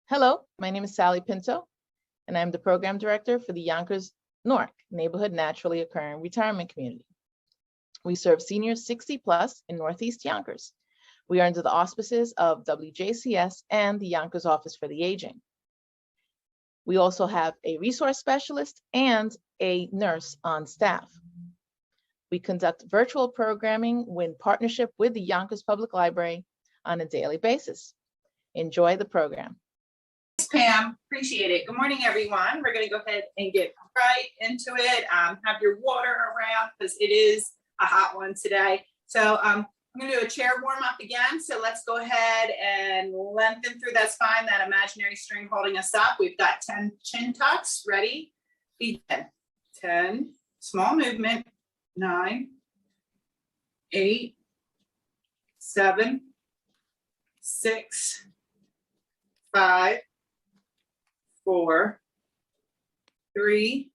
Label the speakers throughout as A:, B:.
A: Hello, my name is Sally Pinto, and I'm the Program Director for the Yonkers Newark Neighborhood Naturally Occurring Retirement Community. We serve seniors 60 plus in Northeast Yonkers. We are under the auspices of WJCS and the Yonkers Office for the Aging. We also have a resource specialist and a nurse on staff. We conduct virtual programming in partnership with the Yonkers Public Library on a daily basis. Enjoy the program.
B: Thanks, Pam. Appreciate it. Good morning, everyone. We're going to go ahead and get right into it. Have your water around because it is a hot one today. So I'm going to do a chair warm up again. So let's go ahead and lengthen through that spine, that imaginary string holding us up. We've got 10 chin tucks. Ready? Begin. 10, small movement. 9, 8, 7, 6, 5, 4, 3,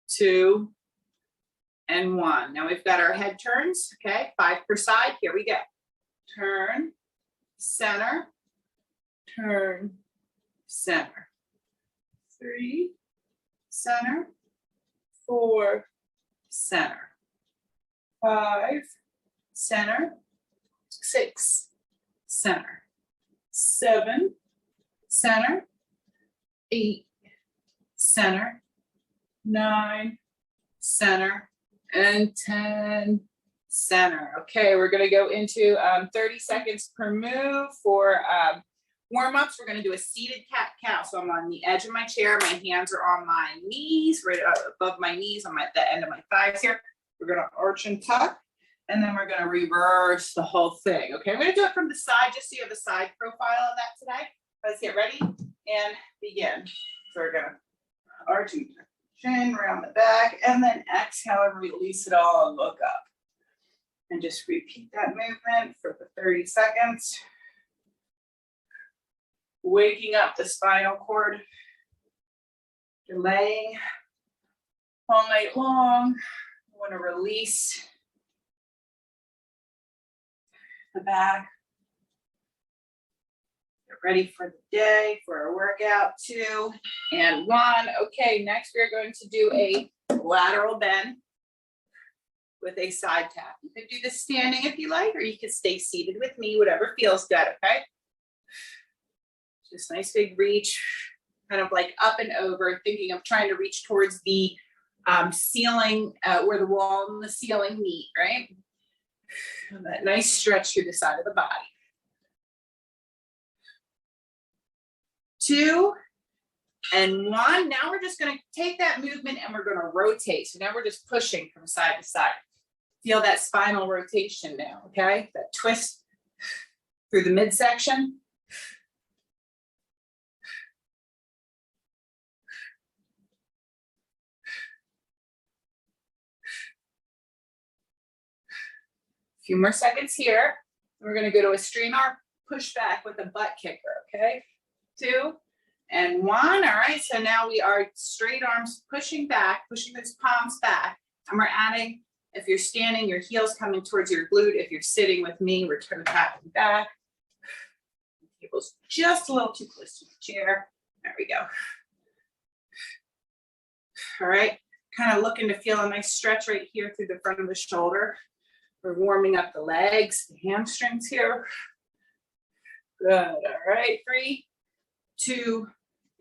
B: 2, and 1. Now we've got our head turns, okay? 5 per side. Here we go. Turn, center, turn, center. 3, center, 4, center. 5, center, 6, center. 7, center, 8, center, 9, center, and 10, center. Okay, we're going to go into 30 seconds per move for warm-ups. We're going to do a seated cat-cow. So I'm on the edge of my chair. My hands are on my knees, right above my knees, on the end of my thighs here. We're going to arch and tuck, and then we're going to reverse the whole thing. Okay, I'm going to do it from the side just so you have a side profile of that today. Let's get ready and begin. So we're going to arch and chin around the back, and then exhale and release it all and look up. And just repeat that movement for the 30 seconds. Waking up the spinal cord. You're laying all night long. You want to release the back. Get ready for the day, for our workout. 2 and 1. Okay, next we're going to do a lateral bend with a side tap. You can do this standing if you like, or you can stay seated with me, whatever feels good, okay? Just nice big reach, kind of like up and over, thinking of trying to reach towards the ceiling, where the wall and the ceiling meet, right? And that nice stretch through the side of the body. 2 and 1. Now we're just going to take that movement and we're going to rotate. So now we're just pushing from side to side. Feel that spinal rotation now, okay? That twist through the midsection. Few more seconds here. We're going to go to a straight arm push back with a butt kicker, okay? 2 and 1. All right, so now we are straight arms pushing back, pushing those palms back. And we're adding, if you're standing, your heels coming towards your glute. If you're sitting with me, we're toe tapping back. The table's just a little too close to the chair. There we go. All right, kind of looking to feel a nice stretch right here through the front of the shoulder. We're warming up the legs, the hamstrings here. Good, all right, 3, 2,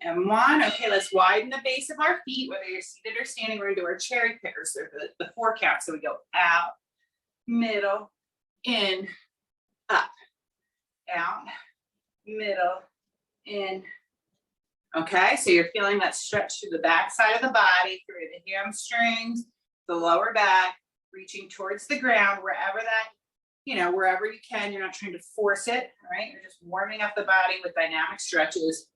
B: and 1. Okay, let's widen the base of our feet, whether you're seated or standing. We're gonna do our cherry pickers, so the 4 count. So we go out, middle, in, up, out, middle, in. Okay, so you're feeling that stretch through the back side of the body, through the hamstrings, the lower back, reaching towards the ground, wherever that, wherever you can. You're not trying to force it, all right? You're just warming up the body with dynamic stretches.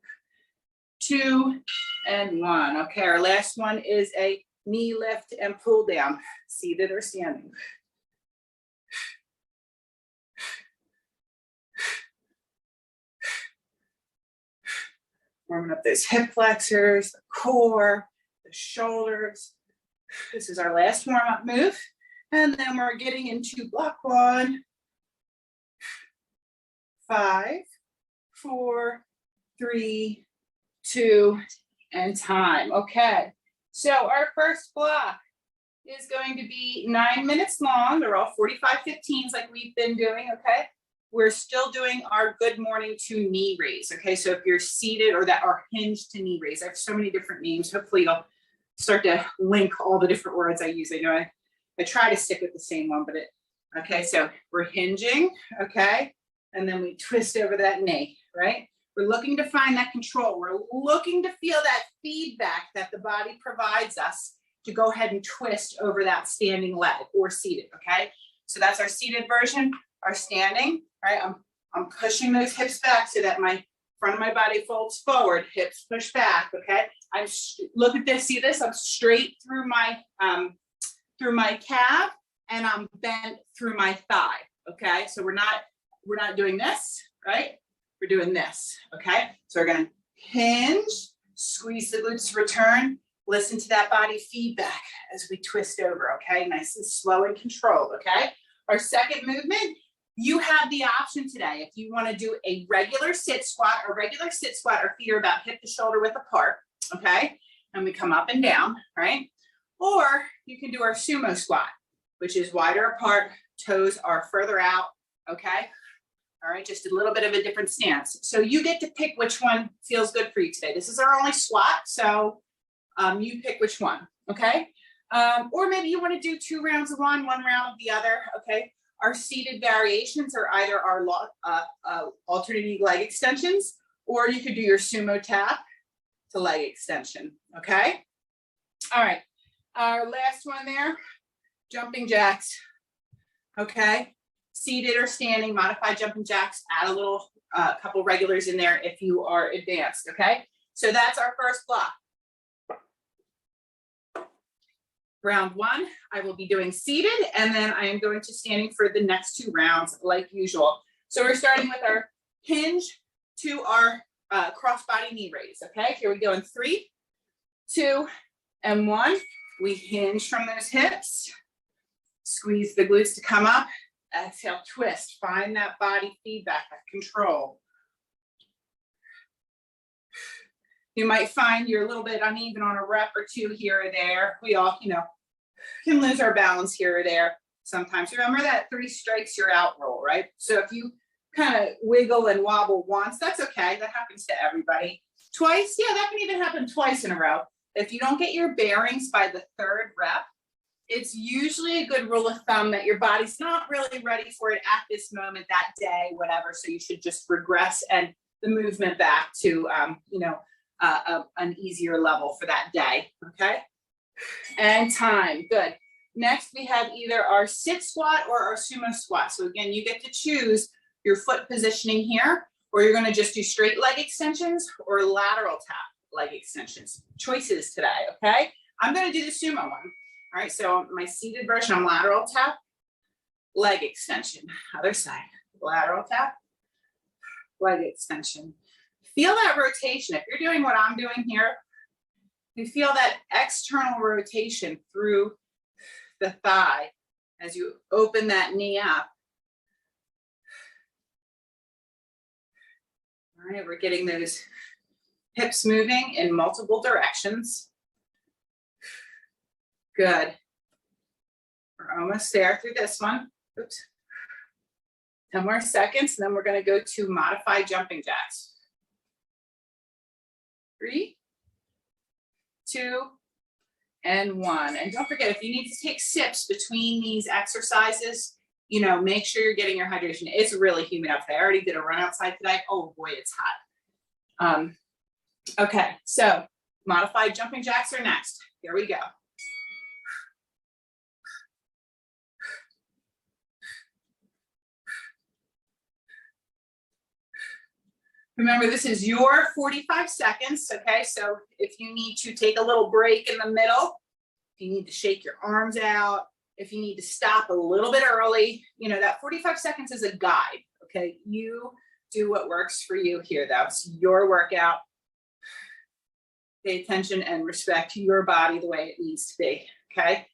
B: 2 and 1. Okay, our last one is a knee lift and pull down, seated or standing. Warming up those hip flexors, the core, the the shoulders. This is our last warm-up move. And then we're getting into block 1. 5, 4, 3, 2, and time. Okay, so our first block is going to be 9 minutes long. They're all 45-15s like we've been doing, okay? We're still doing our good morning to knee raise, okay? So if you're seated or that are hinged to knee raise, I have so many different names. Hopefully you'll start to link all the different words I use. I know I try to stick with the same one, but okay, so we're hinging, okay? And then we twist over that knee, right? We're looking to find that control. We're looking to feel that feedback that the body provides us to go ahead and twist over that standing leg or seated, okay? So that's our seated version. Our standing, right? I'm pushing those hips back so that my front of my body folds forward, hips push back, okay? Look at this, see this? I'm straight through my calf and I'm bent through my thigh, okay? So we're not doing this, right? We're doing this, okay? So we're gonna hinge, squeeze the glutes to return, listen to that body feedback as we twist over, okay? Nice and slow and controlled, okay? Our second movement, you have the option today. If you wanna do a regular sit squat, our feet are about hip to shoulder width apart, okay? And we come up and down, right? Or you can do our sumo squat, which is wider apart, toes are further out, okay? All right, just a little bit of a different stance. So you get to pick which one feels good for you today. This is our only squat, so you pick which one, okay? Or maybe you want to do 2 rounds of one round of the other, okay? Our seated variations are either our alternating leg extensions, or you could do your sumo tap to leg extension, okay? All right, our last one there, jumping jacks, okay? Seated or standing, modified jumping jacks, add a little, couple regulars in there if you are advanced, okay? So that's our first block. Round 1, I will be doing seated, and then I am going to standing for the next 2 rounds like usual. So we're starting with our hinge to our cross-body knee raise, okay? Here we go in 3, 2, and 1. We hinge from those hips, squeeze the glutes to come up. Exhale, twist, find that body feedback, that control. You might find you're a little bit uneven on a rep or 2 here or there. We all, can lose our balance here or there sometimes. Remember that 3 strikes, you're out roll, right? So if you kind of wiggle and wobble once, that's okay. That happens to everybody. Twice, yeah, that can even happen twice in a row. If you don't get your bearings by the 3rd rep, it's usually a good rule of thumb that your body's not really ready for it at this moment, that day, whatever. So you should just regress and the movement back to, an easier level for that day, okay? And time, good. Next, we have either our sit squat or our sumo squat. So again, you get to choose your foot positioning here, or you're gonna just do straight leg extensions or lateral tap leg extensions. Choices today, okay? I'm gonna do the sumo one. All right, so my seated version, I'm lateral tap, leg extension. Other side, lateral tap, leg extension. Feel that rotation. If you're doing what I'm doing here, you feel that external rotation through the thigh as you open that knee up. All right, we're getting those hips moving in multiple directions. Good. We're almost there through this one. Oops. 10 more seconds, and then we're going to go to modified jumping jacks. 3, 2, and 1. And don't forget, if you need to take sips between these exercises, make sure you're getting your hydration. It's really humid out today. I already did a run outside today. Oh boy, it's hot. Okay, so modified jumping jacks are next. Here we go. Remember, this is your 45 seconds, okay? So if you need to take a little break in the middle, if you need to shake your arms out, if you need to stop a little bit early, that 45 seconds is a guide, okay? You do what works for you here, though. It's your workout. Pay attention and respect your body the way it needs to be, okay?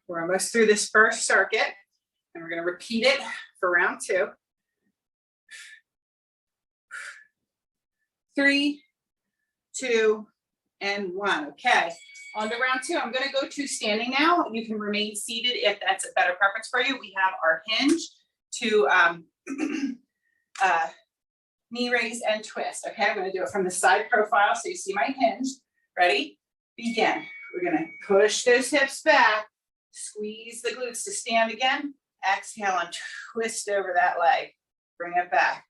B: We're almost through this first circuit, and we're gonna repeat it for round 2. 3, 2, and 1, okay. On to round 2, I'm gonna go to standing now. You can remain seated if that's a better preference for you. We have our hinge to knee raise and twist, okay? I'm gonna do it from the side profile so you see my hinge. Ready? Begin. We're gonna push those hips back, squeeze the glutes to stand again. Exhale and twist over that leg. Bring it back.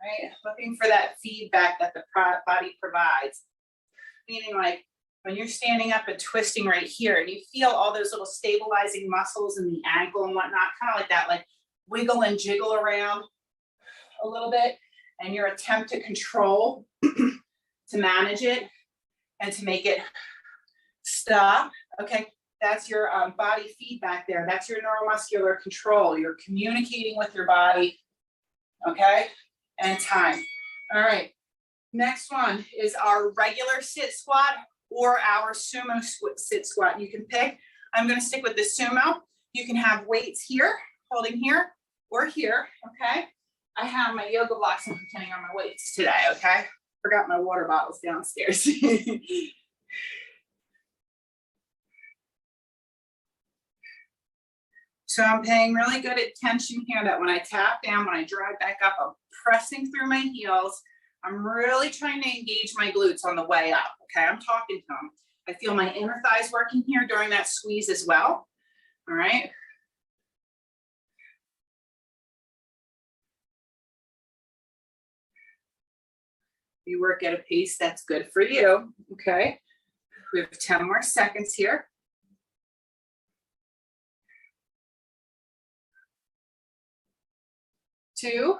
B: Right, looking for that feedback that the body provides. Meaning like when you're standing up and twisting right here and you feel all those little stabilizing muscles in the ankle and whatnot, kind of like that, like wiggle and jiggle around a little bit, and your attempt to control, to manage it and to make it stop, okay? That's your body feedback there. That's your neuromuscular control. You're communicating with your body, okay? And time. All right, next one is our regular sit squat or our sumo sit squat. You can pick. I'm gonna stick with the sumo. You can have weights here, holding here, or here, okay? I have my yoga blocks and pretending are my weights today, okay? Forgot my water bottles downstairs. So I'm paying really good attention here that when I tap down, when I drive back up, I'm pressing through my heels. I'm really trying to engage my glutes on the way up, okay? I'm talking to them. I feel my inner thighs working here during that squeeze as well, all right? You work at a pace that's good for you, okay? We have 10 more seconds here. 2,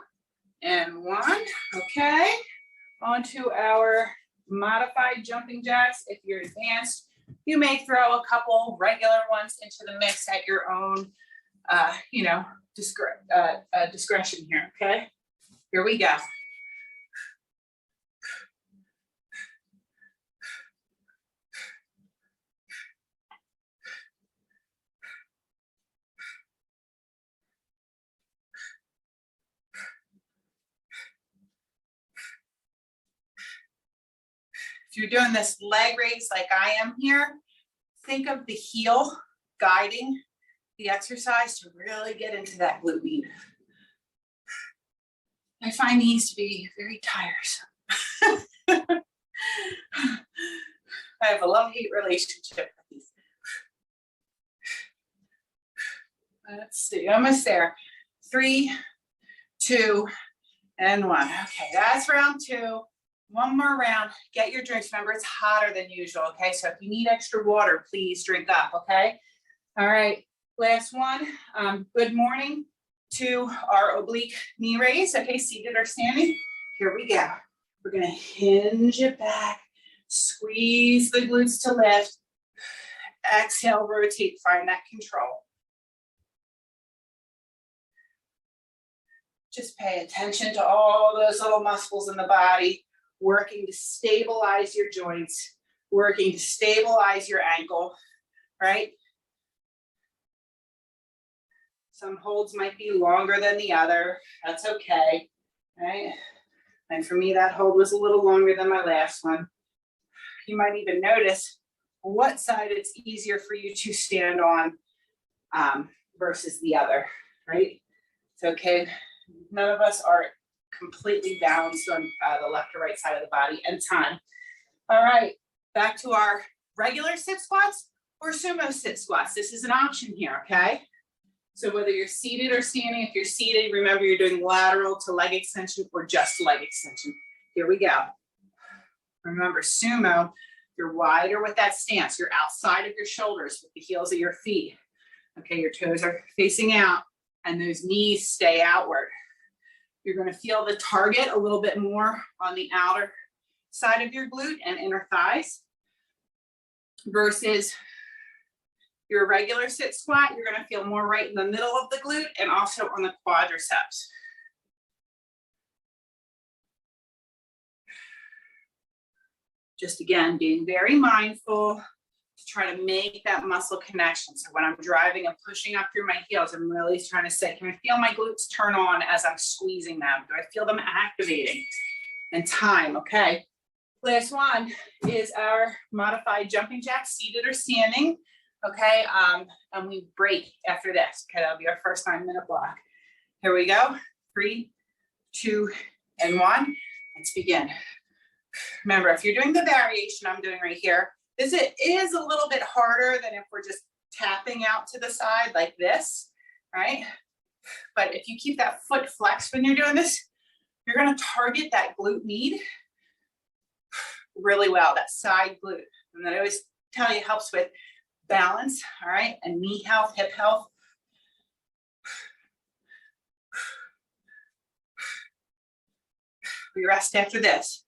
B: and 1, okay? On to our modified jumping jacks. If you're advanced, you may throw a couple regular ones into the mix at your own, discretion here, okay? Here we go. If you're doing this leg raise like I am here, think of the heel guiding the exercise to really get into that glute med. I find these to be very tiresome. I have a love-hate relationship with these. Let's see, almost there. 3, 2, and 1. Okay, that's round 2. One more round, get your drinks. Remember, it's hotter than usual, okay? So if you need extra water, please drink up, okay? All right, last one. Good morning to our oblique knee raise, okay? Seated or standing. Here we go. We're gonna hinge it back, squeeze the glutes to lift. Exhale, rotate, find that control. Just pay attention to all those little muscles in the body, working to stabilize your joints, working to stabilize your ankle, right? Some holds might be longer than the other. That's okay, right? And for me, that hold was a little longer than my last one. You might even notice what side it's easier for you to stand on versus the other, right? It's okay. None of us are completely balanced on the left or right side of the body and time. All right, back to our regular sit squats or sumo sit squats. This is an option here, okay? So whether you're seated or standing, if you're seated, remember you're doing lateral to leg extension or just leg extension. Here we go. Remember, sumo, you're wider with that stance. You're outside of your shoulders with the heels of your feet. Okay, your toes are facing out and those knees stay outward. You're going to feel the target a little bit more on the outer side of your glute and inner thighs versus Your regular sit squat, you're gonna feel more right in the middle of the glute and also on the quadriceps. Just again, being very mindful to try to make that muscle connection. So when I'm driving and pushing up through my heels, I'm really trying to say, can I feel my glutes turn on as I'm squeezing them? Do I feel them activating? And time, okay. Last one is our modified jumping jack, seated or standing, okay? And we break after this, okay? That'll be our first 9-minute block. Here we go, 3, 2, and 1. Let's begin. Remember, if you're doing the variation I'm doing right here, it is a little bit harder than if we're just tapping out to the side like this, right? But if you keep that foot flexed when you're doing this, you're gonna target that glute med really well, that side glute. And that I always tell you helps with balance, all right? And knee health, hip health. We rest after this.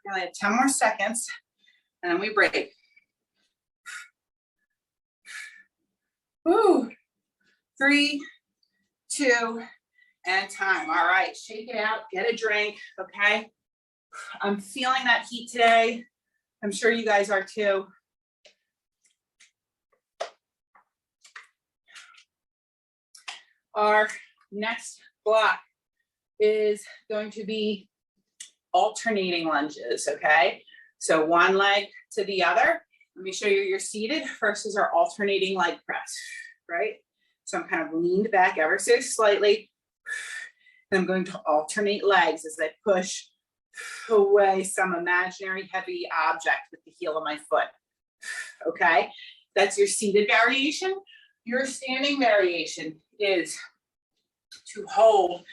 B: We only have 10 more seconds, and then we break. Woo. 3, 2, and time. All right, shake it out, get a drink, okay? I'm feeling that heat today. I'm sure you guys are too. Our next block is going to be alternating lunges, okay? So one leg to the other. Let me show you you're seated. First is our alternating leg press, right? So I'm kind of leaned back ever so slightly. And I'm going to alternate legs as I push away some imaginary heavy object with the heel of my foot, okay? That's your seated variation. Your standing variation is to hold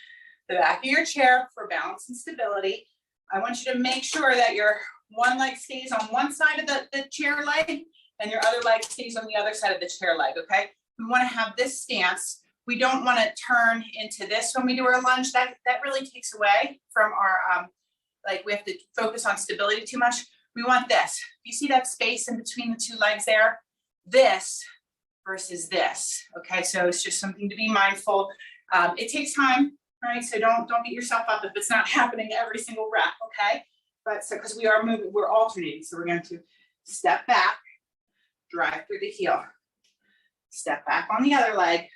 B: the back of your chair for balance and stability. I want you to make sure that your one leg stays on one side of the chair leg and your other leg stays on the other side of the chair leg, okay? We want to have this stance. We don't want to turn into this when we do our lunge. That really takes away from our, like we have to focus on stability too much. We want this. You see that space in between the two legs there? This versus this, okay? So it's just something to be mindful. It takes time. Right, so don't beat yourself up if it's not happening every single rep, okay? But so because we are moving, we're alternating. So we're going to step back, drive through the heel. Step back on the other leg,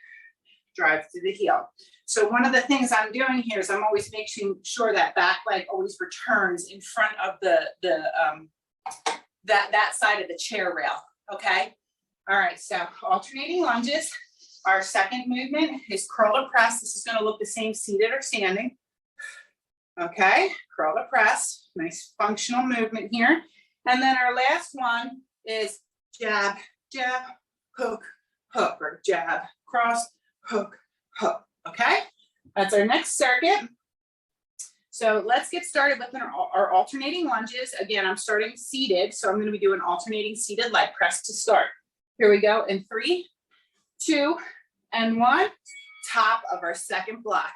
B: drive through the heel. So one of the things I'm doing here is I'm always making sure that back leg always returns in front of that side of the chair rail, okay? All right, so alternating lunges. Our second movement is curl to press. This is going to look the same seated or standing. Okay, curl to press. Nice functional movement here. And then our last one is jab, jab, hook, hook, or jab, cross, hook, hook. Okay, that's our next circuit. So let's get started with our alternating lunges. Again, I'm starting seated, so I'm going to be doing alternating seated leg press to start. Here we go in 3, 2, and 1, top of our second block.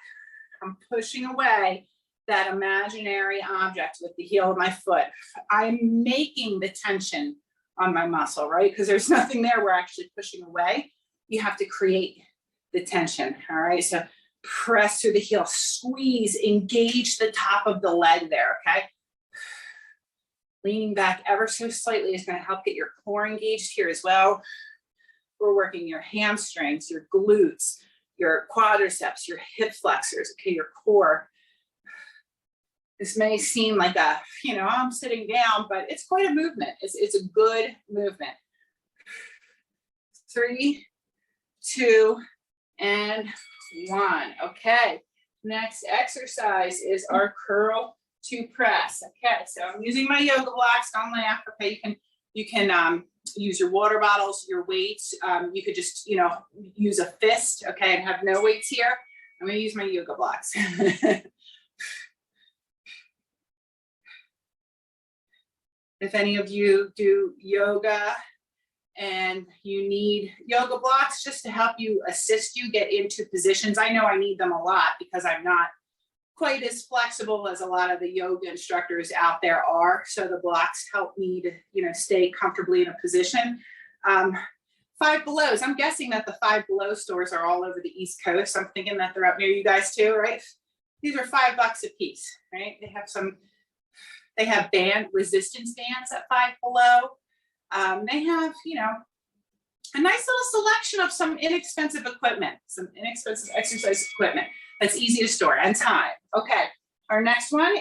B: I'm pushing away that imaginary object with the heel of my foot. I'm making the tension on my muscle, right? Because there's nothing there we're actually pushing away. You have to create the tension, all right? So press through the heel, squeeze, engage the top of the leg there, okay? Leaning back ever so slightly is gonna help get your core engaged here as well. We're working your hamstrings, your glutes, your quadriceps, your hip flexors, okay, your core. This may seem like a, I'm sitting down, but it's quite a movement. It's a good movement. 3, 2, and 1. Okay, next exercise is our curl to press. Okay, so I'm using my yoga blocks. Don't laugh. Okay, you can use your water bottles, your weights. You could just, use a fist, okay, and have no weights here. I'm gonna use my yoga blocks. If any of you do yoga and you need yoga blocks just to help you assist you get into positions, I know I need them a lot because I'm not quite as flexible as a lot of the yoga instructors out there are. So the blocks help me to, you know, stay comfortably in a position. Five Belows, I'm guessing that the Five Below stores are all over the East Coast. I'm thinking that they're up near you guys too, right? These are $5 a piece, right? They have band resistance bands at Five Below. They have, you know, a nice little selection of some inexpensive equipment, some inexpensive exercise equipment that's easy to store and time. Okay, our next one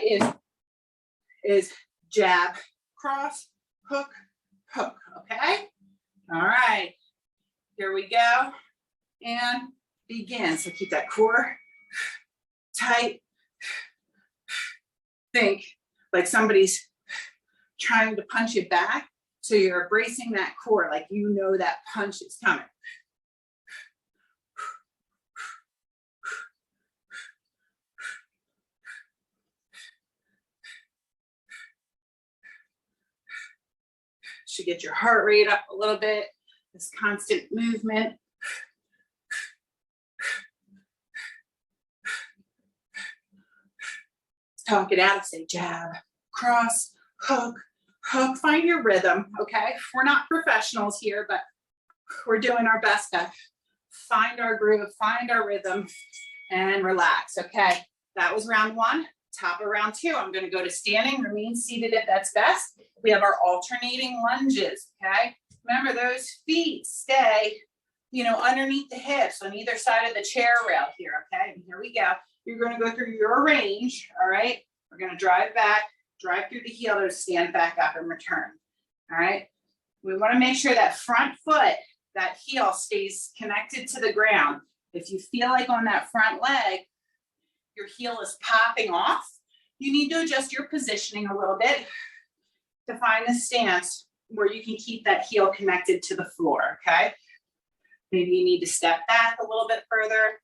B: is jab, cross, hook, hook, okay? All right, here we go, and begin. So keep that core tight. Think like somebody's trying to punch you back. So you're bracing that core, like you know that punch is coming. Should get your heart rate up a little bit, this constant movement. Talk it out, say jab, cross, hook, hook, find your rhythm, okay? We're not professionals here, but we're doing our best to find our groove, find our rhythm, and relax, okay? That was round one. Top of round two, I'm gonna go to standing, remain seated if that's best. We have our alternating lunges, okay? Remember, those feet stay, you know, underneath the hips on either side of the chair rail here, okay? And here we go. You're gonna go through your range, all right? We're gonna drive back, drive through the heel to stand back up and return, all right? We wanna make sure that front foot, that heel stays connected to the ground. If you feel like on that front leg, your heel is popping off, you need to adjust your positioning a little bit to find the stance where you can keep that heel connected to the floor, okay? Maybe you need to step back a little bit further.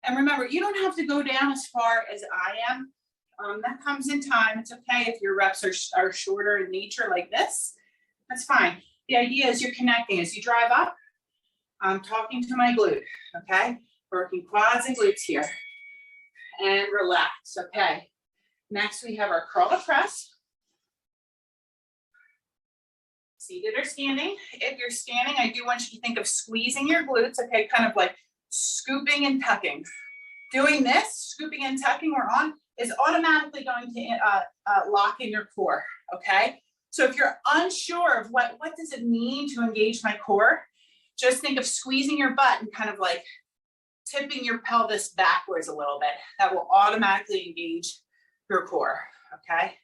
B: And remember, you don't have to go down as far as I am. That comes in time. It's okay if your reps are shorter in nature like this. That's fine. The idea is you're connecting. As you drive up, I'm talking to my glute, okay? Working quads and glutes here. And relax, okay? Next, we have our curl to press. Seated or standing. If you're standing, I do want you to think of squeezing your glutes, okay? Kind of like scooping and tucking. Doing this, scooping and tucking we're on, is automatically going to lock in your core, okay? So if you're unsure of what does it mean to engage my core, just think of squeezing your butt and kind of like tipping your pelvis backwards a little bit. That will automatically engage your core, okay?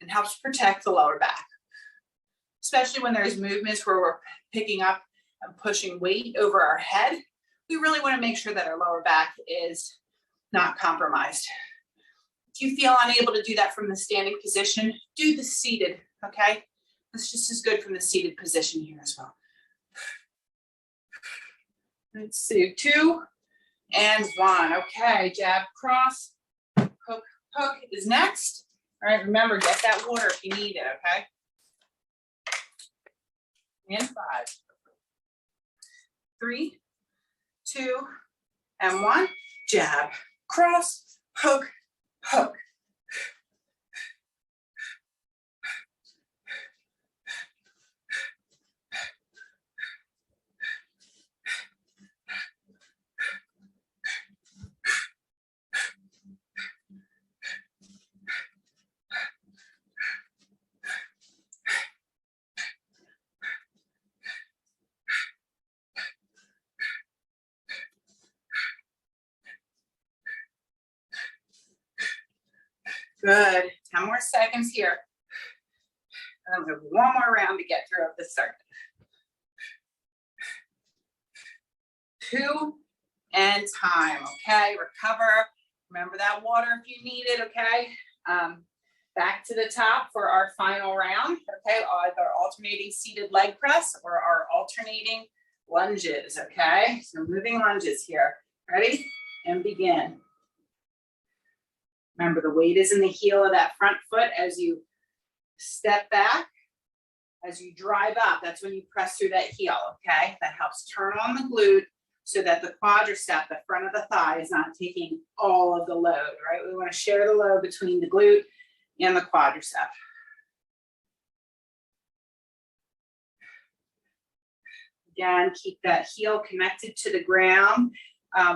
B: And helps protect the lower back. Especially when there's movements where we're picking up and pushing weight over our head, we really want to make sure that our lower back is not compromised. If you feel unable to do that from the standing position, do the seated, okay? It's just as good from the seated position here as well. Let's do 2 and 1. Okay, jab, cross, hook, hook is next. All right, remember, get that water if you need it, okay? And 5, 3, 2, and 1. Jab, cross, hook, hook. Good. 10 more seconds here. And we have one more round to get through of this circuit. 2 and time. Okay, recover. Remember that water if you need it. Okay. Back to the top for our final round. Okay, either alternating seated leg press or our alternating lunges. Okay, so moving lunges here. Ready? And begin. Remember, the weight is in the heel of that front foot as you step back, as you drive up. That's when you press through that heel, okay? That helps turn on the glute so that the quadricep, the front of the thigh, is not taking all of the load, right? We want to share the load between the glute and the quadricep. Again, keep that heel connected to the ground.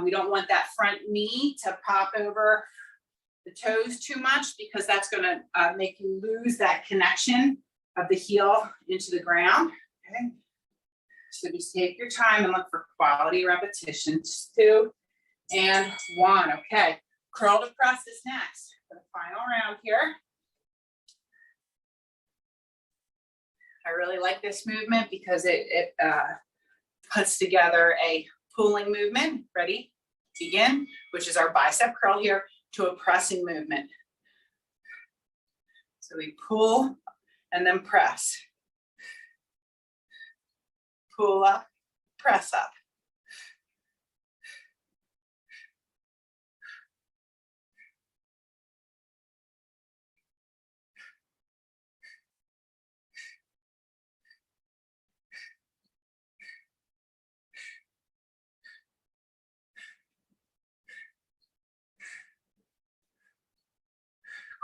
B: We don't want that front knee to pop over the toes too much, because that's going to make you lose that connection of the heel into the ground. Okay. So just take your time and look for quality repetitions. 2 and 1. Okay. Curl to press is next for the final round here. I really like this movement because it puts together a pulling movement. Ready? Begin, which is our bicep curl here, to a pressing movement. So we pull and then press. Pull up, press up.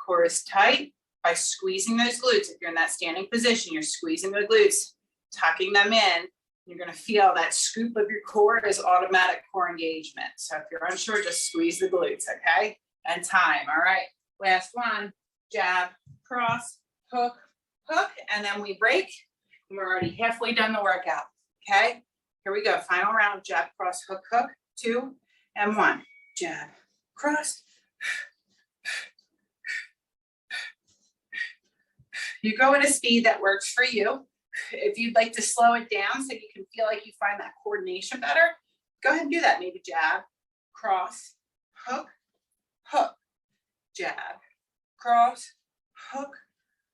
B: Core is tight by squeezing those glutes. If you're in that standing position, you're squeezing the glutes, tucking them in. You're going to feel that scoop of your core is automatic core engagement. So if you're unsure, just squeeze the glutes, okay? And time. All right. Last one. Jab, cross, hook, hook, and then we break. And we're already halfway done the workout. Okay? Here we go. Final round. Jab, cross, hook, hook. 2 and 1. Jab, cross. You go at a speed that works for you. If you'd like to slow it down so you can feel like you find that coordination better, go ahead and do that. Maybe jab, cross, hook, hook, jab, cross, hook,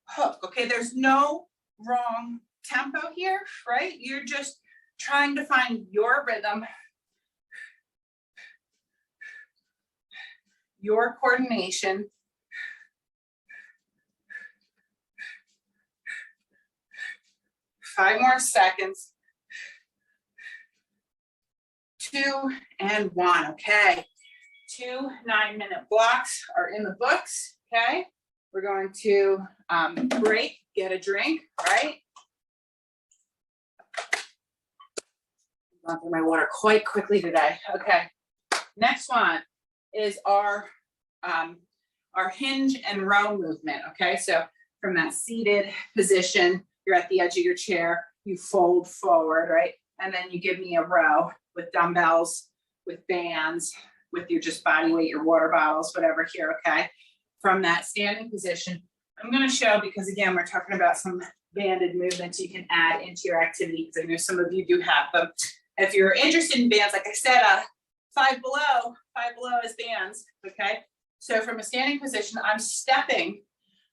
B: hook. Okay, there's no wrong tempo here, right? You're just trying to find your rhythm, your coordination. Five more seconds. 2 and 1. Okay. 2 9-minute blocks are in the books. Okay. We're going to break, get a drink, right? I'm going through my water quite quickly today. Okay. Next one is our hinge and row movement. Okay. So from that seated position, you're at the edge of your chair, you fold forward, right? And then you give me a row with dumbbells, with bands, with your just body weight, your water bottles, whatever here, okay? From that standing position, I'm gonna show, because again, we're talking about some banded movements you can add into your activity, because I know some of you do have them. If you're interested in bands, like I said, 5 below is bands, okay? So from a standing position, I'm stepping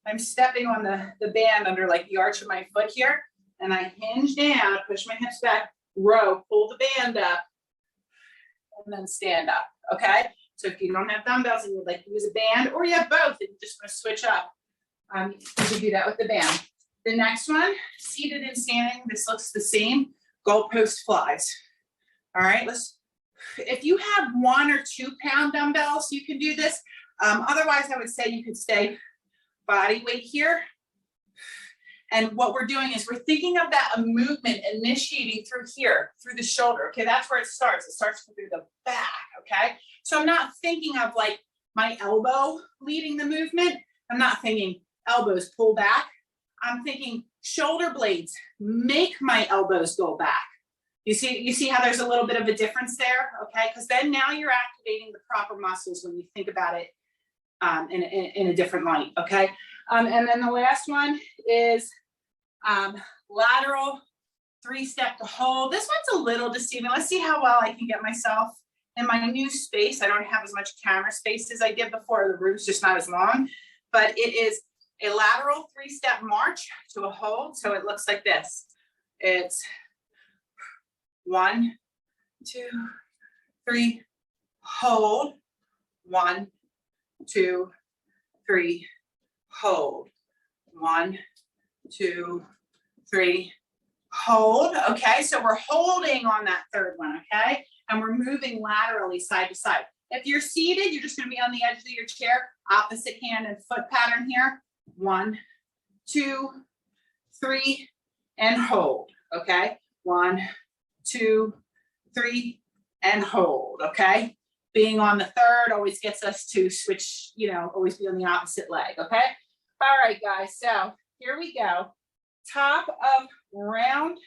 B: on the band under like the arch of my foot here, and I hinge down, push my hips back, row, pull the band up, and then stand up, okay? So if you don't have dumbbells and you'd like to use a band, or you have both and you just want to switch up, you can do that with the band. The next one, seated and standing, this looks the same, goalpost flies. All right, if you have 1 or 2 pound dumbbells, you can do this. Otherwise, I would say you could stay body weight here. And what we're doing is we're thinking of that movement initiating through here, through the shoulder. Okay, that's where it starts. It starts through the back, okay? So I'm not thinking of like my elbow leading the movement. I'm not thinking elbows pull back. I'm thinking shoulder blades make my elbows go back. You see how there's a little bit of a difference there, okay? Because then now you're activating the proper muscles when you think about it in a different light, okay? And then the last one is lateral 3-step to hold. This one's a little deceiving. Let's see how well I can get myself in my new space. I don't have as much camera space as I did before. The room's just not as long, but it is a lateral 3-step march to a hold. So it looks like this. It's 1, 2, 3, hold. 1, 2, 3, hold. 1, 2, 3, hold. Okay, so we're holding on that third one, okay? and we're moving laterally side to side. If you're seated, you're just going to be on the edge of your chair, opposite hand and foot pattern here. 1, 2, 3, and hold, okay? 1, 2, 3, and hold, okay? Being on the third always gets us to switch, you know, always be on the opposite leg, okay? All right, guys, so here we go. Top of round,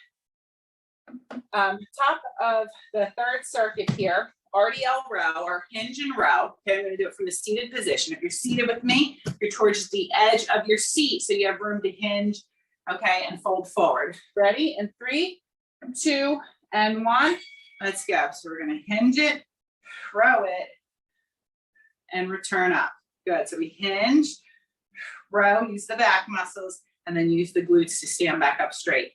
B: top of the third circuit here, Rdl row or hinge and row. Okay, I'm going to do it from the seated position. If you're seated with me, you're towards the edge of your seat, so you have room to hinge, okay, and fold forward. Ready? In 3, 2, and 1. Let's go. So we're going to hinge it, row it, and return up. Good. So we hinge, row, use the back muscles, and then use the glutes to stand back up straight.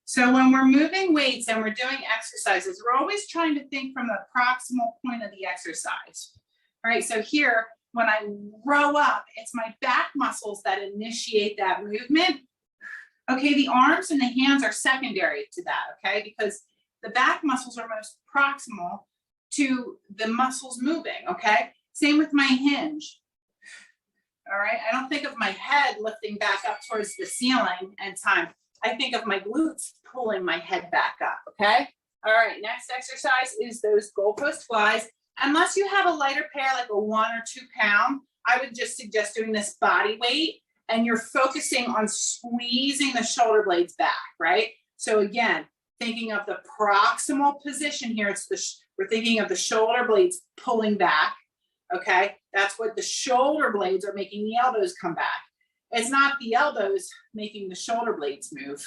B: So when we're moving weights and we're doing exercises, we're always trying to think from the proximal point of the exercise. All right, so here, when I row up, it's my back muscles that initiate that movement. Okay, the arms and the hands are secondary to that, okay? Because the back muscles are most proximal to the muscles moving, okay? Same with my hinge. All right, I don't think of my head lifting back up towards the ceiling and time. I think of my glutes pulling my head back up, okay? All right, next exercise is those goalpost flies. Unless you have a lighter pair, like a 1 or 2 pound, I would just suggest doing this body weight, and you're focusing on squeezing the shoulder blades back, right? So again, thinking of the proximal position here, it's we're thinking of the shoulder blades pulling back, okay? That's what the shoulder blades are making the elbows come back. It's not the elbows making the shoulder blades move,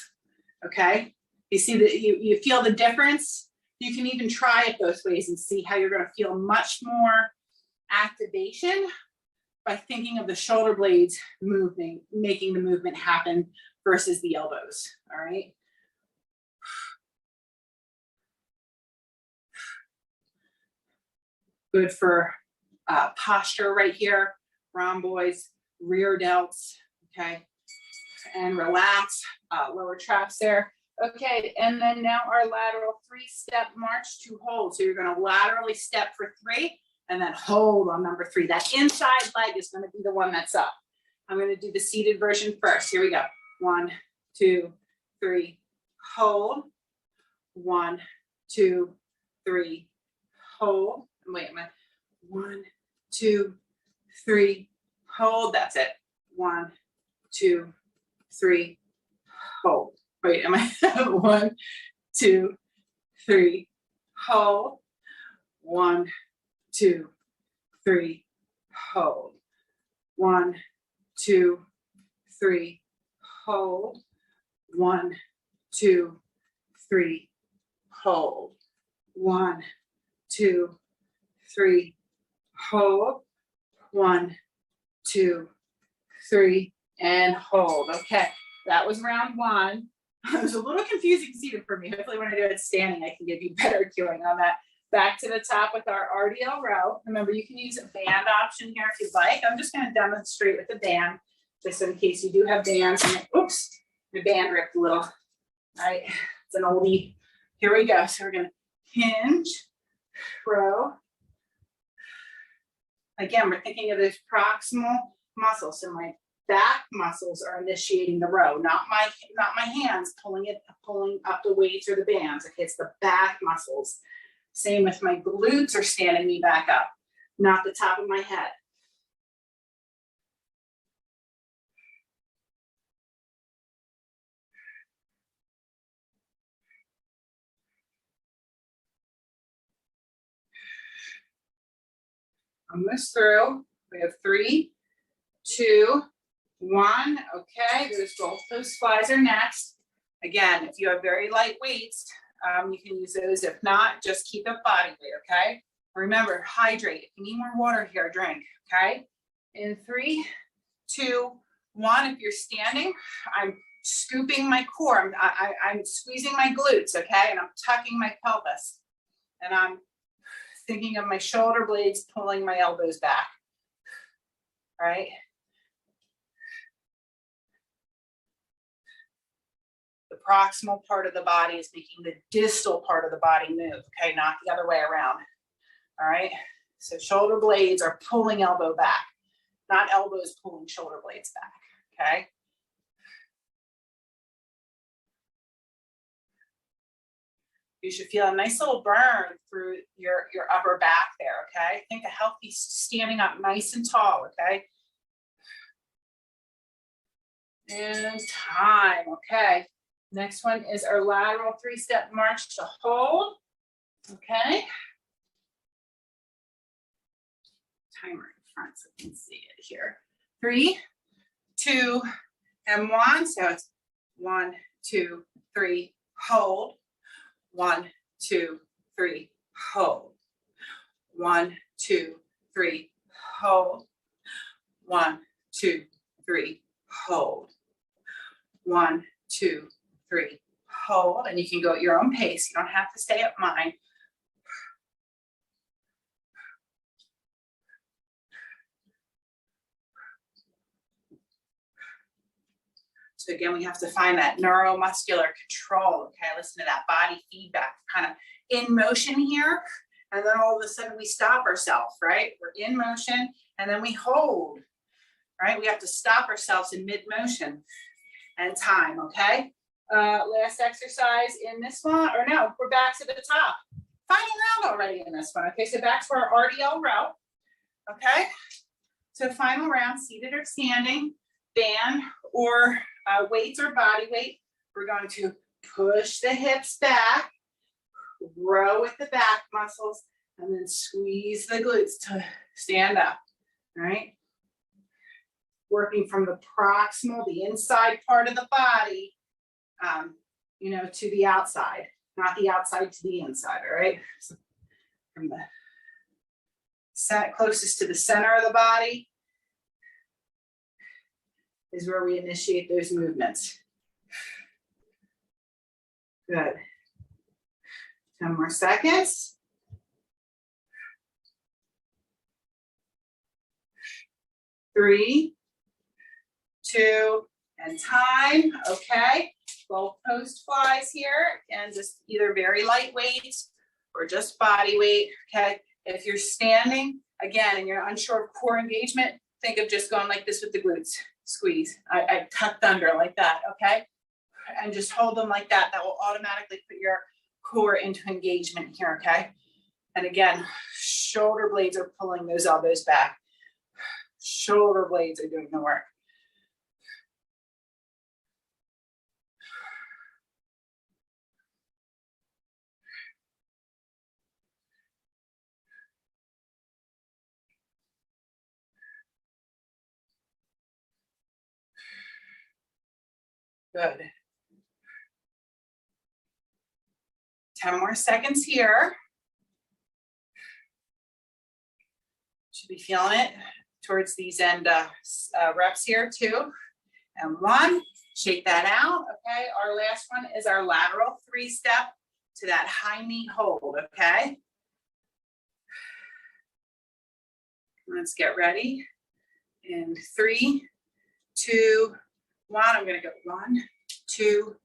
B: okay? You see that you feel the difference? You can even try it both ways and see how you're gonna feel much more activation by thinking of the shoulder blades moving, making the movement happen versus the elbows, all right? Good for posture right here, rhomboids, rear delts, okay? And relax, lower traps there. Okay, and then now our lateral 3-step march to hold. So you're gonna laterally step for 3 and then hold on number 3. That inside leg is gonna be the one that's up. I'm gonna do the seated version first. Here we go. 1, 2, 3, hold. 1, 2, 3, hold. Wait a minute. 1, 2, 3, hold. That's it. 1, 2, 3, hold. Wait, am I 1, 2, 3, hold. 1, 2, 3, hold. 1, 2, 3, hold. 1, 2, 3, hold. 1, 2, 3, hold. 1, 2, 3, and hold. Okay, that was round 1. It was a little confusing seated for me. Hopefully when I do it standing, I can give you better cueing on that. Back to the top with our Rdl row. Remember, you can use a band option here if you'd like. I'm just gonna demonstrate with the band, just in case you do have bands. And oops, the band ripped a little. All right, it's an oldie. Here we go. So we're gonna hinge, row. Again, we're thinking of those proximal muscles. So my back muscles are initiating the row, not my hands pulling up the weights or the bands. Okay, it's the back muscles. Same with my glutes are standing me back up, not the top of my head. Almost through. We have 3, 2, 1. Okay, those goalpost flies are next. Again, if you have very light weights, you can use those. If not, just keep it body weight, okay? Remember, hydrate. If you need more water here, drink, okay? In 3, 2, 1, if you're standing, I'm scooping my core. I'm squeezing my glutes, okay? And I'm tucking my pelvis. And I'm thinking of my shoulder blades pulling my elbows back, all right? proximal part of the body is making the distal part of the body move, okay, not the other way around. All right, so shoulder blades are pulling elbow back, not elbows pulling shoulder blades back, okay? You should feel a nice little burn through your upper back there, okay? Think a healthy standing up nice and tall, okay? And time, okay. Next one is our lateral 3-step march to hold, okay? Timer in front so you can see it here. 3, 2, and 1. So it's 1, 2, 3, hold. 1, 2, 3, hold. 1, 2, 3, hold. 1, 2, 3, hold. 1, 2, 3, hold. And you can go at your own pace. You don't have to stay at mine. So again, we have to find that neuromuscular control, okay? Listen to that body feedback, kind of in motion here, and then all of a sudden we stop ourselves, right? We're in motion, and then we hold, right? We have to stop ourselves in mid-motion and time, okay? Last exercise in this one, or no, we're back to the top. Final round already in this one, okay? So back to our Rdl row, okay? So final round, seated or standing, band or weights or body weight. We're going to push the hips back, row with the back muscles, and then squeeze the glutes to stand up, all right? Working from the proximal, the inside part of the body, you know, to the outside, not the outside to the inside, all right? So from the closest to the center of the body is where we initiate those movements. Good. 10 more seconds. 3, 2, and time. Okay. Both post flies here, and just either very light weights or just body weight. Okay. If you're standing, again, and you're unsure of core engagement, think of just going like this with the glutes. Squeeze. I tucked under like that, okay? And just hold them like that. That will automatically put your core into engagement here, okay? And again, shoulder blades are pulling those elbows back. Shoulder blades are doing the work. Good. 10 more seconds here. Should be feeling it towards these end reps here, 2 and 1. Shake that out, okay? Our last one is our lateral 3-step to that high knee hold, okay? Let's get ready. In 3, 2, 1. I'm gonna go 1, 2,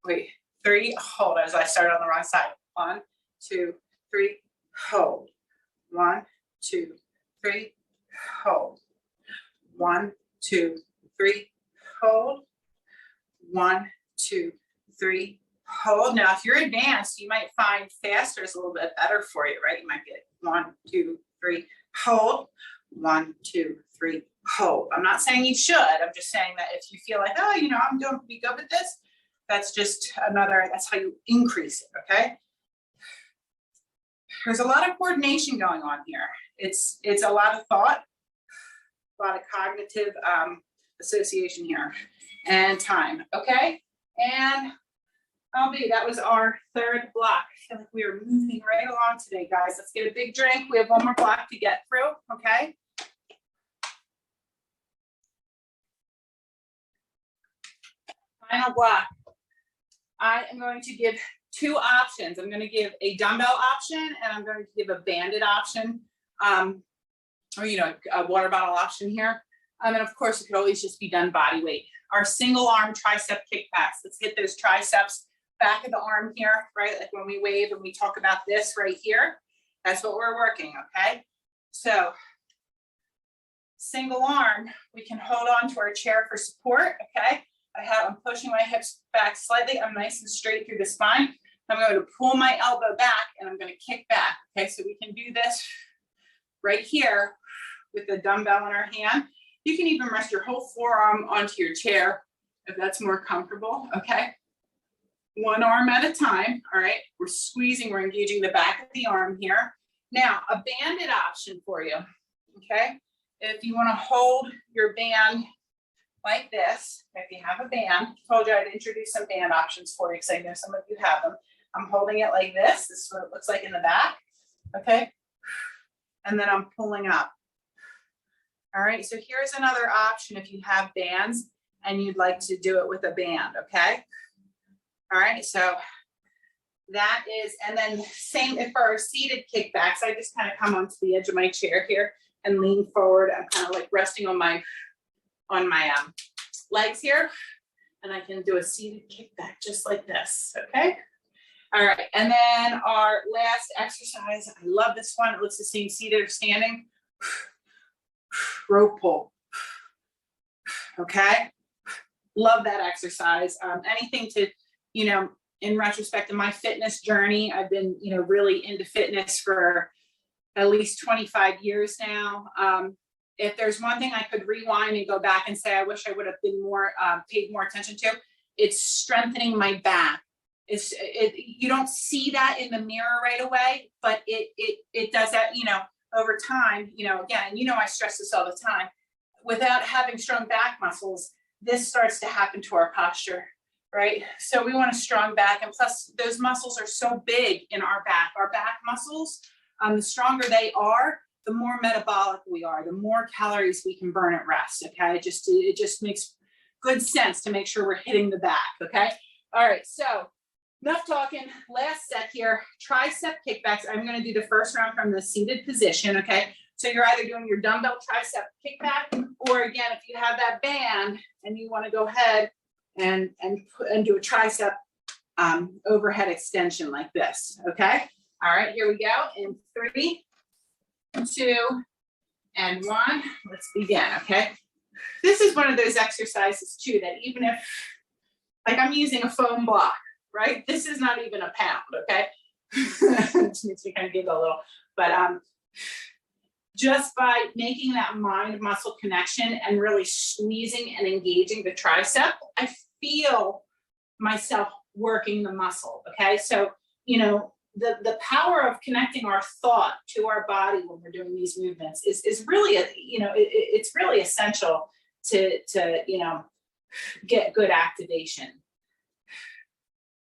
B: wait, 3, hold as I start on the wrong side. 1, 2, 3, hold. 1, 2, 3, hold. 1, 2, 3, hold. 1, 2, 3, hold. Now, if you're advanced, you might find faster is a little bit better for you, right? You might get 1, 2, 3, hold. 1, 2, 3, hold. I'm not saying you should. I'm just saying that if you feel like, oh, you know, I'm doing pretty good with this, that's just another, that's how you increase it, okay? There's a lot of coordination going on here. It's a lot of thought, a lot of cognitive association here, and time, okay? And that was our third block. I feel like we are moving right along today, guys. Let's get a big drink. We have one more block to get through, okay? Final block. I am going to give 2 options. I'm going to give a dumbbell option, and I'm going to give a banded option, or, you know, a water bottle option here. And of course, it could always just be done body weight. Our single arm tricep kickbacks. Let's get those triceps back of the arm here, right? Like when we wave and we talk about this right here, that's what we're working, okay? So single arm, we can hold on to our chair for support, okay? I'm pushing my hips back slightly. I'm nice and straight through the spine. I'm going to pull my elbow back and I'm going to kick back, okay? So we can do this right here with the dumbbell in our hand. You can even rest your whole forearm onto your chair if that's more comfortable, okay? One arm at a time, all right? We're squeezing, we're engaging the back of the arm here. Now, a banded option for you, okay? If you wanna hold your band like this, if you have a band, I told you I'd introduce some band options for you because I know some of you have them. I'm holding it like this. This is what it looks like in the back, okay? And then I'm pulling up. All right, so here's another option if you have bands and you'd like to do it with a band, okay? All right, so that is, and then same if for our seated kickbacks, I just kind of come onto the edge of my chair here and lean forward. I'm kind of like resting on my legs here, and I can do a seated kickback just like this, okay? All right, and then our last exercise, I love this one. It looks the same seated or standing. Rope pull, okay? Love that exercise. Anything to, you know, in retrospect of my fitness journey, I've been, you know, really into fitness for at least 25 years now. If there's one thing I could rewind and go back and say, I wish I would have been more, paid more attention to, it's strengthening my back. You don't see that in the mirror right away, but it does that, you know, over time, you know, again, you know, I stress this all the time, without having strong back muscles, this starts to happen to our posture, right? So we want a strong back, and plus those muscles are so big in our back muscles, the stronger they are, the more metabolic we are, the more calories we can burn at rest, okay? It just makes good sense to make sure we're hitting the back, okay? All right, so enough talking. Last set here, tricep kickbacks. I'm going to do the first round from the seated position, okay? So you're either doing your dumbbell tricep kickback, or again, if you have that band and you want to go ahead and do a tricep overhead extension like this, okay? All right, here we go. In 3, 2, and 1. Let's begin, okay? This is one of those exercises too that even if, like I'm using a foam block, right? This is not even a pound, okay? Just makes me kind of giggle a little, but just by making that mind muscle connection and really squeezing and engaging the tricep, I feel myself working the muscle, okay? So, you know, the power of connecting our thought to our body when we're doing these movements is really, it's really essential to, you know, get good activation.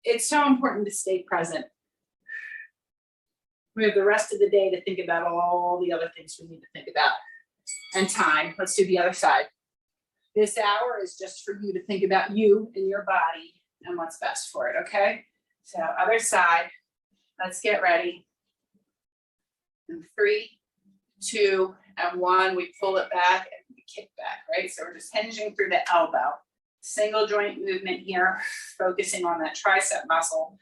B: It's so important to stay present. We have the rest of the day to think about all the other things we need to think about, and time. Let's do the other side. This hour is just for you to think about you and your body and what's best for it, okay? So other side, let's get ready. In 3, 2, and 1, we pull it back and we kick back, right? So we're just hinging through the elbow. Single joint movement here, focusing on that tricep muscle.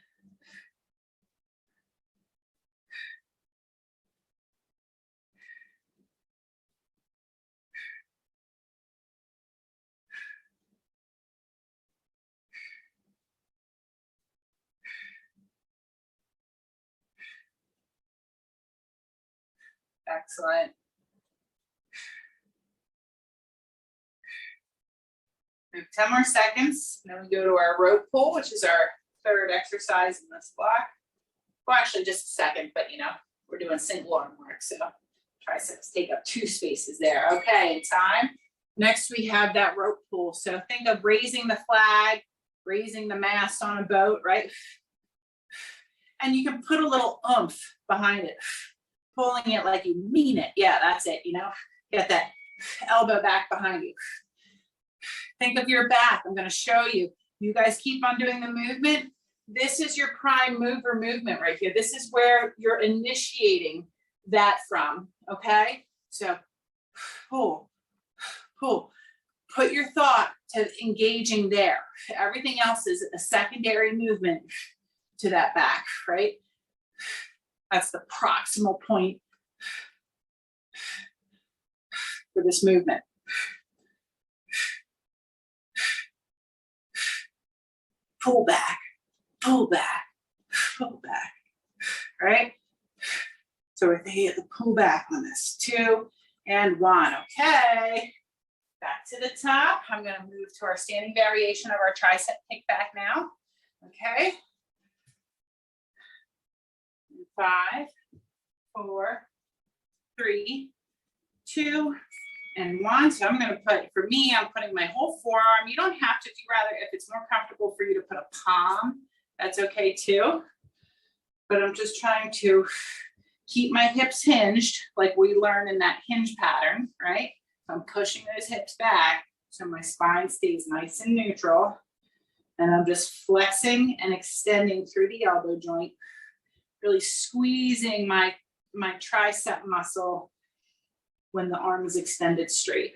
B: Excellent. We have 10 more seconds. Then we go to our rope pull, which is our third exercise in this block. Well, actually just a second, but you know, we're doing single arm work. So triceps take up 2 spaces there. Okay, in time. Next, we have that rope pull. So think of raising the flag, raising the mast on a boat, right? And you can put a little oomph behind it, pulling it like you mean it. Yeah, that's it, you know, get that elbow back behind you. Think of your back. I'm going to show you. You guys keep on doing the movement. This is your prime mover movement right here. This is where you're initiating that from, okay? So pull, pull. Put your thought to engaging there. Everything else is a secondary movement to that back, right? That's the proximal point for this movement. Pull back, pull back, pull back, right? So we're thinking of the pull back on this. 2 and 1, okay. Back to the top. I'm gonna move to our standing variation of our tricep kickback now, okay? 5, 4, 3, 2, and 1. So I'm gonna put, for me, I'm putting my whole forearm. You don't have to, if you rather, if it's more comfortable for you to put a palm, that's okay too. But I'm just trying to keep my hips hinged, like we learn in that hinge pattern, right? I'm pushing those hips back so my spine stays nice and neutral. And I'm just flexing and extending through the elbow joint, really squeezing my tricep muscle when the arm is extended straight.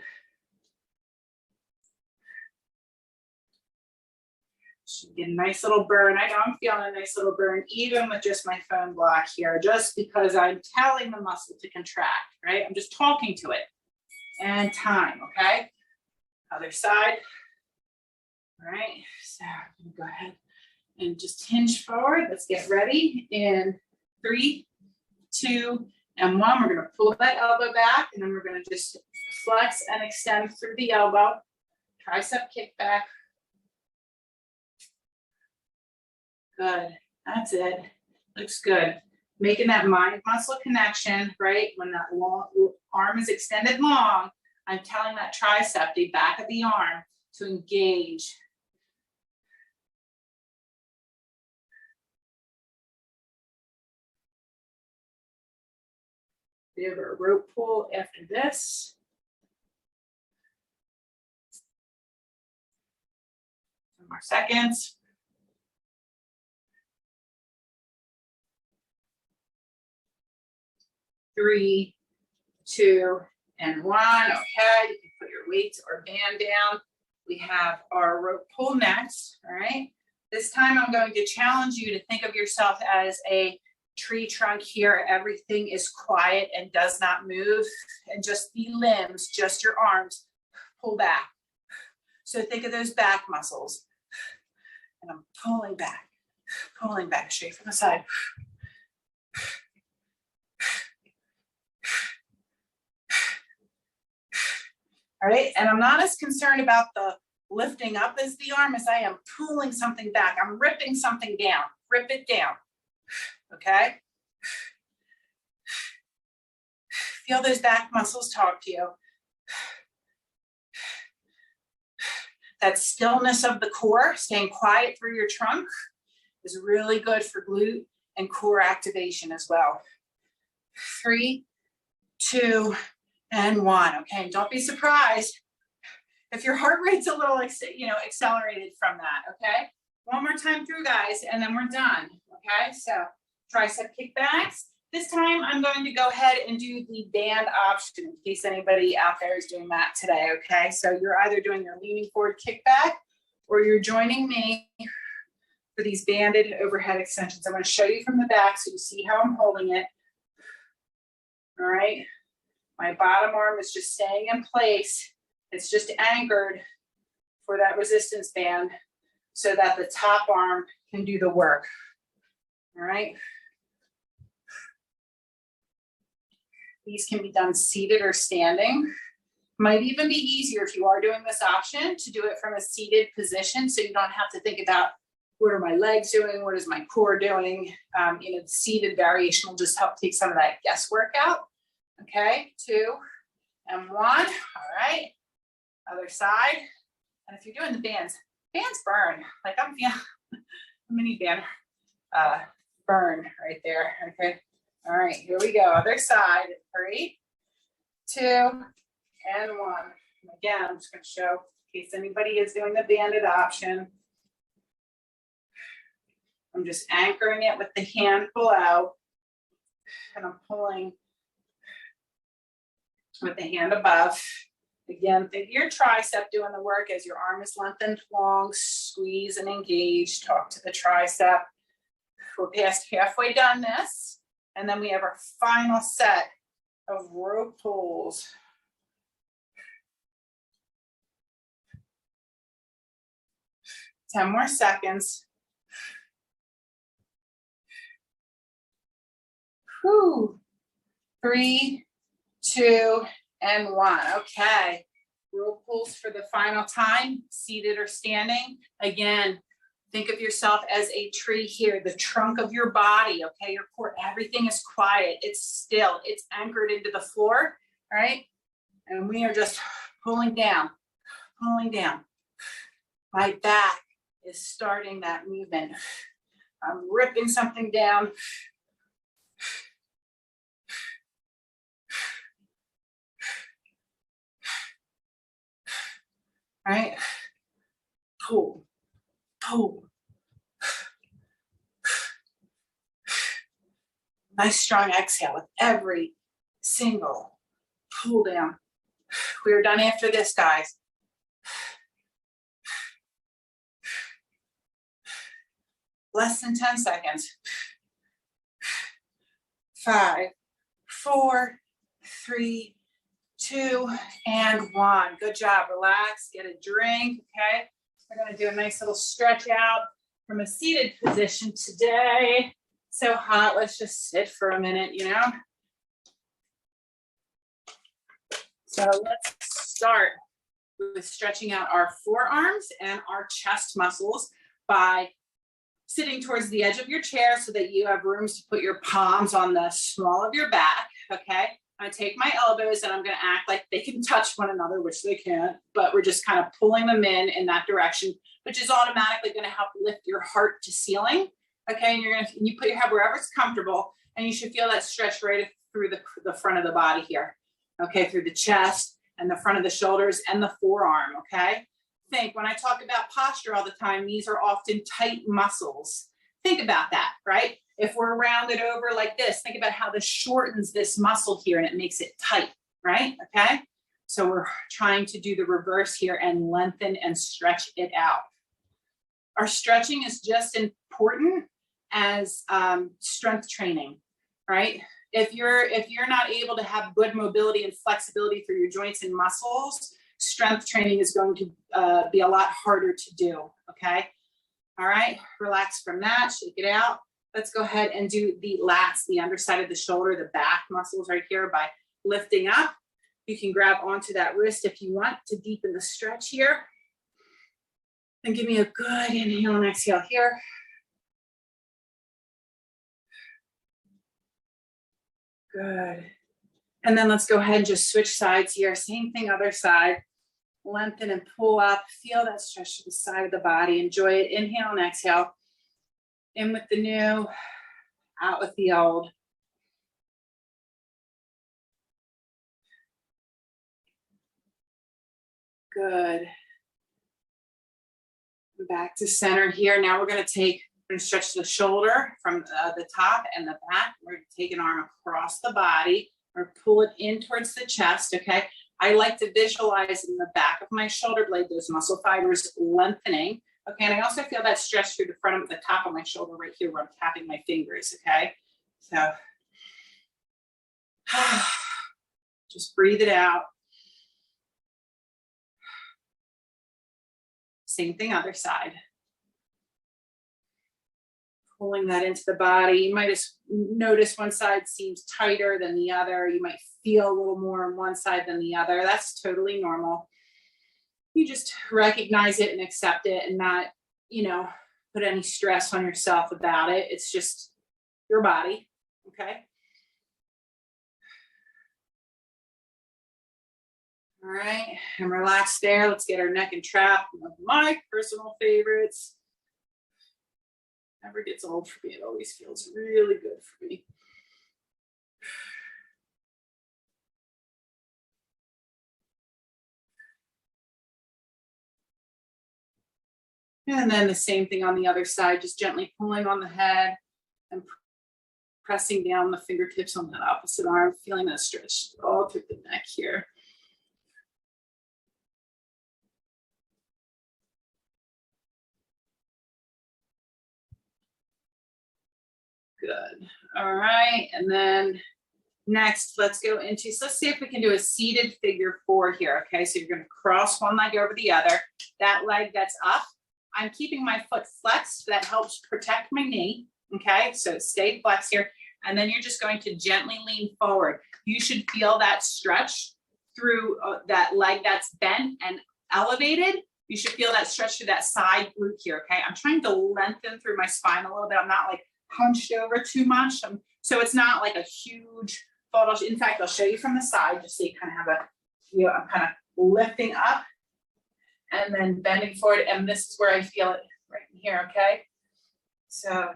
B: Should get a nice little burn. I know I'm feeling a nice little burn, even with just my phone block here, just because I'm telling the muscle to contract, right? I'm just talking to it. And time, okay? Other side. All right, so I'm gonna go ahead and just hinge forward. Let's get ready in 3, 2, and 1. We're gonna pull that elbow back, and then we're gonna just flex and extend through the elbow. Tricep kickback. Good, that's it. Looks good. Making that mind muscle connection, right? When that long arm is extended long, I'm telling that tricep, the back of the arm, to engage. We have a rope pull after this. Some more seconds. 3, 2, and 1. Okay, you can put your weights or band down. We have our rope pull next, all right? This time I'm going to challenge you to think of yourself as a tree trunk here. Everything is quiet and does not move, and just the limbs, just your arms, pull back. So think of those back muscles. And I'm pulling back straight from the side. All right, and I'm not as concerned about the lifting up as the arm as I am pulling something back. I'm ripping something down, rip it down, okay? Feel those back muscles talk to you. That stillness of the core, staying quiet through your trunk, is really good for glute and core activation as well. 3, 2, and 1. Okay, don't be surprised if your heart rate's a little, accelerated from that. Okay, one more time through, guys, and then we're done. Okay, so tricep kickbacks. This time I'm going to go ahead and do the band option in case anybody out there is doing that today. Okay, so you're either doing your leaning forward kickback or you're joining me for these banded overhead extensions. I'm going to show you from the back so you see how I'm holding it. All right. My bottom arm is just staying in place. It's just anchored for that resistance band so that the top arm can do the work. All right. These can be done seated or standing. Might even be easier if you are doing this option to do it from a seated position so you don't have to think about what are my legs doing, what is my core doing. The seated variation will just help take some of that guesswork out. Okay, 2 and 1. All right, other side. And if you're doing the bands burn. Like I'm feeling a mini band burn right there. Okay, all right, here we go. Other side. 3, 2, and 1. And again, I'm just going to show in case anybody is doing the banded option. I'm just anchoring it with the hand pull out, and I'm pulling with the hand above. Again, think of your tricep doing the work as your arm is lengthened long, squeeze and engage, talk to the tricep. We're past halfway done this, and then we have our final set of row pulls. Ten more seconds. Whew. 3, 2, and 1. Okay. Row pulls for the final time, seated or standing. Again, think of yourself as a tree here, the trunk of your body, okay? Your core, everything is quiet. It's still, it's anchored into the floor, right? And we are just pulling down, pulling down. My back is starting that movement. I'm ripping something down. Right? Pull, pull. Nice strong exhale with every single pull down. We're done after this, guys. Less than 10 seconds. 5, 4, 3, 2, and 1. Good job. Relax, get a drink, okay? We're gonna do a nice little stretch out from a seated position today. So hot, let's just sit for a minute, you know? So let's start with stretching out our forearms and our chest muscles by sitting towards the edge of your chair so that you have room to put your palms on the small of your back, okay? I take my elbows and I'm gonna act like they can touch one another, which they can't, but we're just kind of pulling them in that direction, which is automatically gonna help lift your heart to ceiling, okay? And you put your head wherever it's comfortable, and you should feel that stretch right through the front of the body here, okay? Through the chest and the front of the shoulders and the forearm, okay? Think, when I talk about posture all the time, these are often tight muscles. Think about that, right? If we're rounded over like this, think about how this shortens this muscle here and it makes it tight, right? Okay. So we're trying to do the reverse here and lengthen and stretch it out. Our stretching is just important as strength training, right? If you're not able to have good mobility and flexibility through your joints and muscles, strength training is going to be a lot harder to do, okay? All right, relax from that, shake it out. Let's go ahead and do the lats, the underside of the shoulder, the back muscles right here by lifting up. You can grab onto that wrist if you want to deepen the stretch here. And give me a good inhale and exhale here. Good. And then let's go ahead and just switch sides here. Same thing, other side. Lengthen and pull up. Feel that stretch to the side of the body. Enjoy it. Inhale and exhale. In with the new, out with the old. Good. Back to center here. Now we're going to stretch the shoulder from the top and the back. We're going to take an arm across the body or pull it in towards the chest, okay? I like to visualize in the back of my shoulder blade, those muscle fibers lengthening. Okay, and I also feel that stretch through the front of the top of my shoulder right here where I'm tapping my fingers, okay? So, just breathe it out. Same thing, other side. Pulling that into the body. You might just notice one side seems tighter than the other. You might feel a little more on one side than the other. That's totally normal. You just recognize it and accept it and not, put any stress on yourself about it. It's just your body, okay? All right, and relax there. Let's get our neck and trap. One of my personal favorites. Never gets old for me. It always feels really good for me. And then the same thing on the other side, just gently pulling on the head and pressing down the fingertips on that opposite arm, feeling that stretch all through the neck here. Good. All right. And then next, let's go into, so let's see if we can do a seated figure 4 here. Okay. So you're going to cross one leg over the other. That leg that's up, I'm keeping my foot flexed. That helps protect my knee. Okay. So stay flexed here. And then you're just going to gently lean forward. You should feel that stretch through that leg that's bent and elevated. You should feel that stretch through that side glute here. Okay. I'm trying to lengthen through my spine a little bit. I'm not like hunched over too much. So it's not like a huge fold. In fact, I'll show you from the side just so you kind of have a, you know, I'm kind of lifting up and then bending forward. And this is where I feel it right in here. Okay. So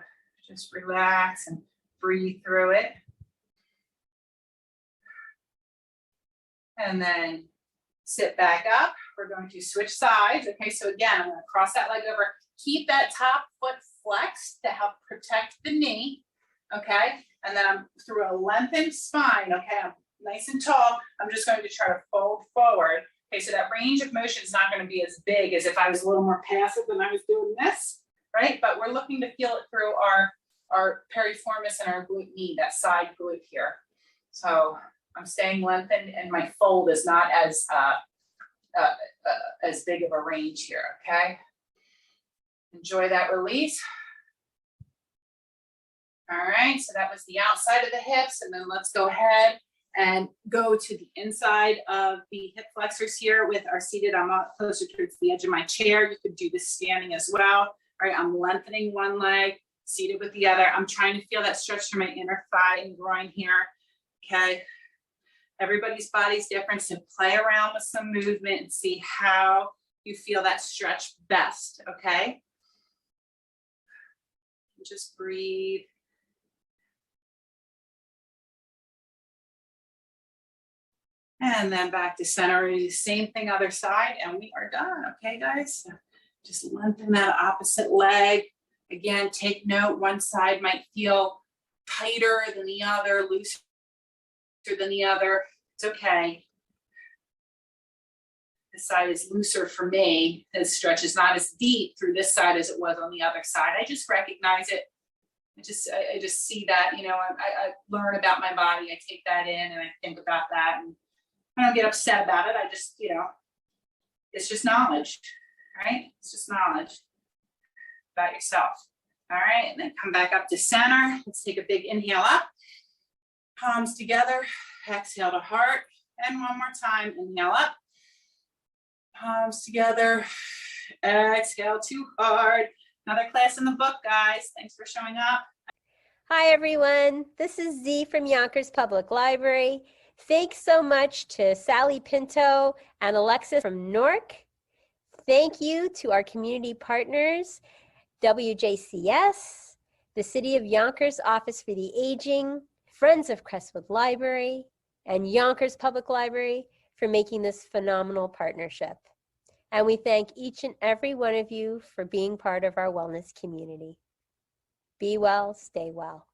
B: just relax and breathe through it. And then sit back up. We're going to switch sides. Okay, so again, I'm going to cross that leg over. Keep that top foot flexed to help protect the knee. Okay, and then I'm through a lengthened spine. Okay, I'm nice and tall. I'm just going to try to fold forward. Okay, so that range of motion is not going to be as big as if I was a little more passive than I was doing this, right? But we're looking to feel it through our piriformis and our glute knee, that side glute here. So I'm staying lengthened and my fold is not as big of a range here, okay? Enjoy that release. All right, so that was the outside of the hips, and then let's go ahead and go to the inside of the hip flexors here with our seated. I'm closer towards the edge of my chair. You could do this standing as well. All right, I'm lengthening one leg, seated with the other. I'm trying to feel that stretch through my inner thigh and groin here, okay? Everybody's body's different, so play around with some movement and see how you feel that stretch best, okay? Just breathe. And then back to center, same thing other side, and we are done, okay guys? So just lengthen that opposite leg. Again, take note, one side might feel tighter than the other, looser than the other. It's okay. This side is looser for me. This stretch is not as deep through this side as it was on the other side. I just recognize it. I just see that, you know, I learn about my body. I take that in and I think about that, and I don't get upset about it. I just, you know, it's just knowledge, right? It's just knowledge about yourself. All right, and then come back up to center. Let's take a big inhale up. Palms together, exhale to heart, and one more time, inhale up, palms together, exhale to heart. Another class in the book, guys. Thanks for showing up.
C: Hi everyone, this is Z from Yonkers Public Library. Thanks so much to Sally Pinto and Alexis from Newark. Thank you to our community partners, WJCS, the City of Yonkers Office for the Aging, Friends of Crestwood Library, and Yonkers Public Library for making this phenomenal partnership. And we thank each and every one of you for being part of our wellness community. Be well, stay well.